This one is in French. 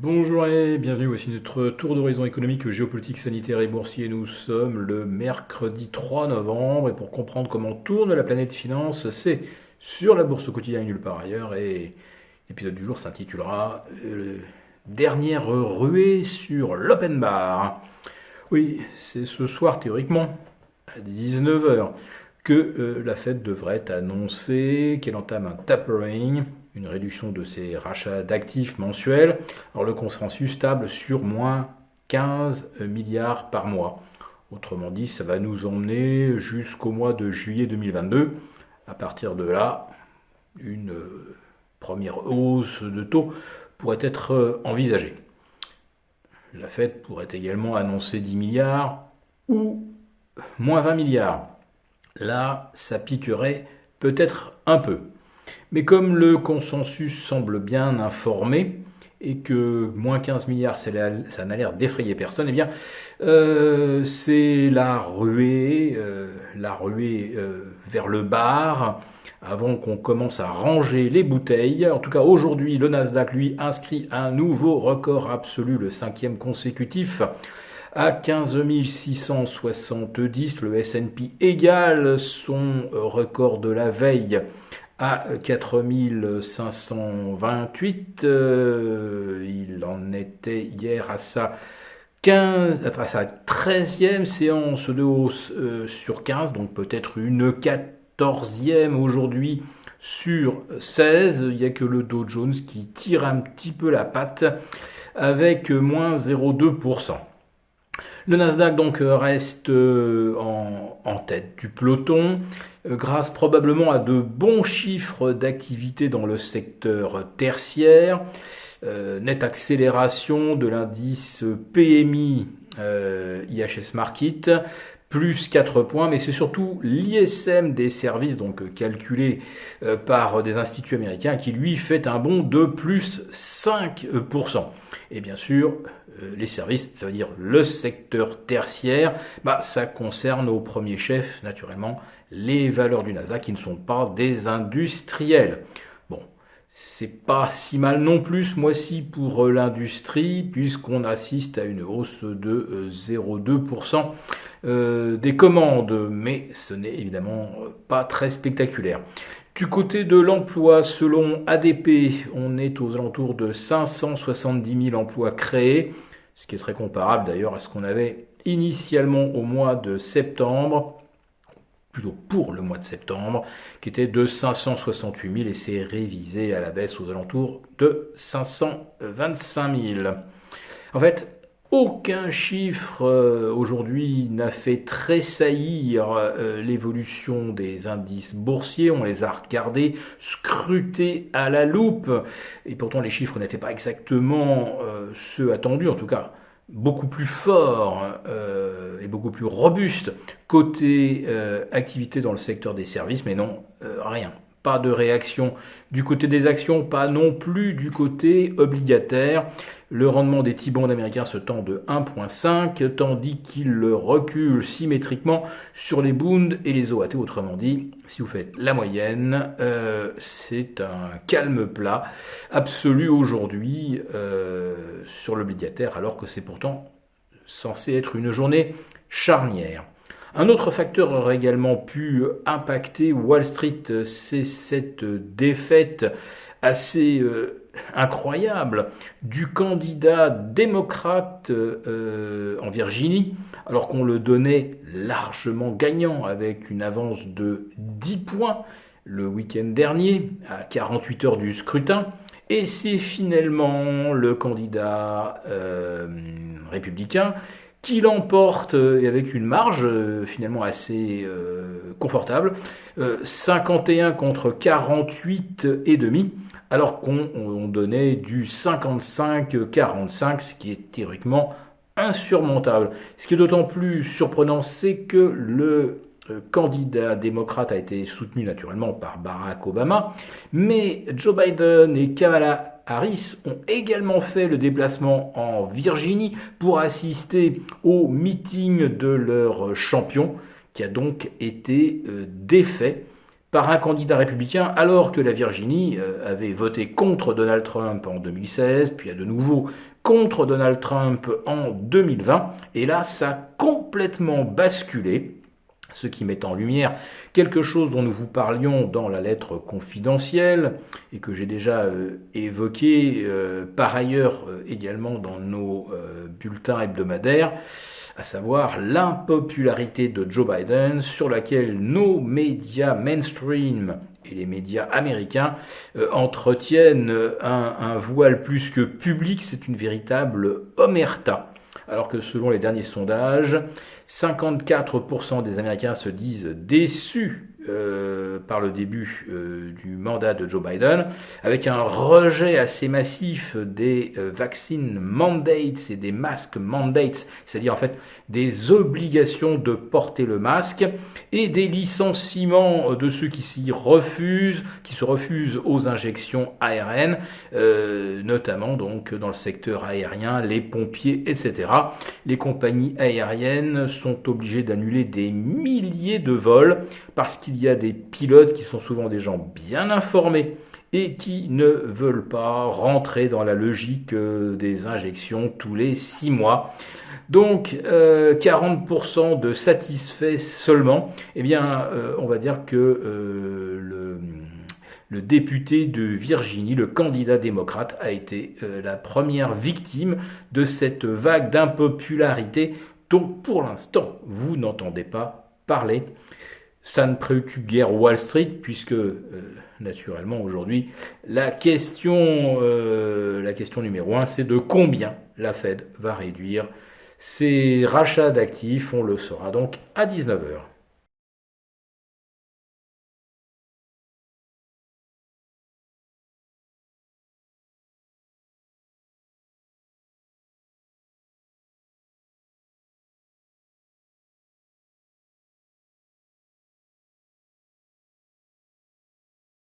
Bonjour et bienvenue, voici notre tour d'horizon économique, géopolitique, sanitaire et boursier. Nous sommes le mercredi 3 novembre et pour comprendre comment tourne la planète finance, c'est sur la bourse au quotidien et nulle part ailleurs. Et l'épisode du jour s'intitulera Dernière ruée sur l'open bar. Oui, c'est ce soir théoriquement à 19 heures que la Fed devrait annoncer qu'elle entame un tapering, une réduction de ses rachats d'actifs mensuels. Alors le consensus table sur moins 15 milliards par mois. Autrement dit, ça va nous emmener jusqu'au mois de juillet 2022. À partir de là, une première hausse de taux pourrait être envisagée. La Fed pourrait également annoncer 10 milliards ou moins 20 milliards. Là, ça piquerait peut-être un peu. Mais comme le consensus semble bien informé et que moins 15 milliards, ça n'a l'air d'effrayer personne, eh bien, c'est la ruée vers le bar avant qu'on commence à ranger les bouteilles. En tout cas, aujourd'hui, le Nasdaq, lui, inscrit un nouveau record absolu, le 5e consécutif, à 15 670. Le S&P égale son record de la veille à 4 528. Il en était hier à sa 13e séance de hausse sur 15, donc peut-être une 14e aujourd'hui sur 16. Il n'y a que le Dow Jones qui tire un petit peu la patte avec moins 0,2%. Le Nasdaq donc reste en tête du peloton, grâce probablement à de bons chiffres d'activité dans le secteur tertiaire, nette accélération de l'indice PMI IHS Markit, plus 4 points, mais c'est surtout l'ISM des services, donc calculé par des instituts américains, qui lui fait un bond de plus 5%. Et bien sûr, les services, ça veut dire le secteur tertiaire, ça concerne au premier chef, naturellement, les valeurs du Nasdaq qui ne sont pas des industriels. Bon, c'est pas si mal non plus ce mois-ci pour l'industrie, puisqu'on assiste à une hausse de 0,2% des commandes, mais ce n'est évidemment pas très spectaculaire. Du côté de l'emploi, selon ADP, on est aux alentours de 570 000 emplois créés, ce qui est très comparable d'ailleurs à ce qu'on avait initialement au mois de septembre, plutôt pour le mois de septembre, qui était de 568 000 et s'est révisé à la baisse aux alentours de 525 000. En fait, aucun chiffre aujourd'hui n'a fait tressaillir l'évolution des indices boursiers. On les a regardés, scrutés à la loupe. Et pourtant, les chiffres n'étaient pas exactement ceux attendus. En tout cas, beaucoup plus forts et beaucoup plus robustes côté activité dans le secteur des services. Mais non, rien. Pas de réaction du côté des actions, pas non plus du côté obligataire. Le rendement des T-bonds américains se tend de 1,5, tandis qu'il recule symétriquement sur les Bunds et les OAT. Autrement dit, si vous faites la moyenne, c'est un calme plat absolu aujourd'hui sur l'obligataire, alors que c'est pourtant censé être une journée charnière. Un autre facteur aurait également pu impacter Wall Street, c'est cette défaite assez incroyable du candidat démocrate en Virginie, alors qu'on le donnait largement gagnant avec une avance de 10 points le week-end dernier, à 48 heures du scrutin. Et c'est finalement le candidat républicain qui l'emporte avec une marge finalement assez confortable, 51 contre 48,5, alors qu'on donnait du 55-45, ce qui est théoriquement insurmontable. Ce qui est d'autant plus surprenant, c'est que le candidat démocrate a été soutenu naturellement par Barack Obama, mais Joe Biden et Kamala Harris ont également fait le déplacement en Virginie pour assister au meeting de leur champion, qui a donc été défait par un candidat républicain, alors que la Virginie avait voté contre Donald Trump en 2016, puis à de nouveau contre Donald Trump en 2020. Et là, ça a complètement basculé, ce qui met en lumière quelque chose dont nous vous parlions dans la lettre confidentielle et que j'ai déjà évoqué par ailleurs également dans nos bulletins hebdomadaires, à savoir l'impopularité de Joe Biden sur laquelle nos médias mainstream et les médias américains entretiennent un voile plus que public, c'est une véritable omerta. Alors que selon les derniers sondages, 54% des Américains se disent déçus par le début du mandat de Joe Biden, avec un rejet assez massif des vaccine mandates et des masques mandates, c'est-à-dire en fait des obligations de porter le masque, et des licenciements de ceux qui se refusent aux injections ARN, notamment donc dans le secteur aérien, les pompiers, etc. Les compagnies aériennes sont obligées d'annuler des milliers de vols parce qu'il y a des pilotes qui sont souvent des gens bien informés et qui ne veulent pas rentrer dans la logique des injections tous les 6 mois. Donc 40% de satisfaits seulement. Eh bien, on va dire que le député de Virginie, le candidat démocrate, a été la première victime de cette vague d'impopularité dont pour l'instant vous n'entendez pas parler. Ça ne préoccupe guère Wall Street puisque naturellement aujourd'hui la question numéro 1 c'est de combien la Fed va réduire ses rachats d'actifs. On le saura donc à 19h.